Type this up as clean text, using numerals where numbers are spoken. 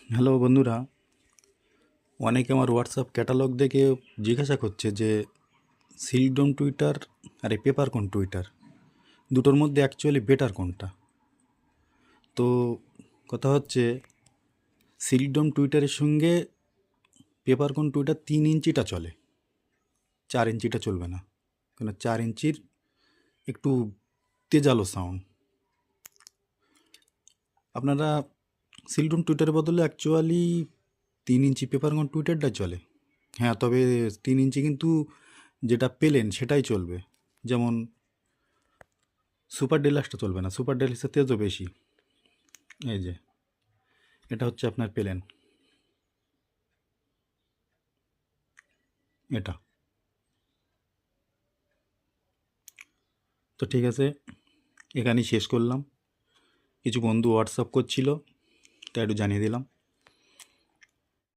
Hello বন্ধুরা, অনেকে আমার হোয়াটসঅ্যাপ ক্যাটালগ দেখে জিজ্ঞাসা করছে যে সিল্কডম টুইটার আর এই পেপারকন টুইটার দুটোর মধ্যে অ্যাকচুয়ালি বেটার কোনটা। তো কথা হচ্ছে, সিল্কডম টুইটারের সঙ্গে পেপারকন টুইটার 3 ইঞ্চিটা চলে, 4 ইঞ্চিটা চলবে না। কেন, 4 ইঞ্চির একটু তেজালো সাউন্ড। আপনারা সিল্কডম টুইটারের বদলে অ্যাকচুয়ালি 3 ইঞ্চি পেপারকন টুইটারটাই চলে। হ্যাঁ, তবে 3 ইঞ্চি কিন্তু যেটা পেলেন সেটাই চলবে। যেমন সুপার ডেলাক্সটা চলবে না, সুপার ডেলাক্সের তেজও বেশি। এই যে এটা হচ্ছে আপনার পেলেন, এটা। তো ঠিক আছে, এখানেই শেষ করলাম। কিছু বন্ধু হোয়াটসঅ্যাপ করছিল, তাই একটু জানিয়ে দিলাম।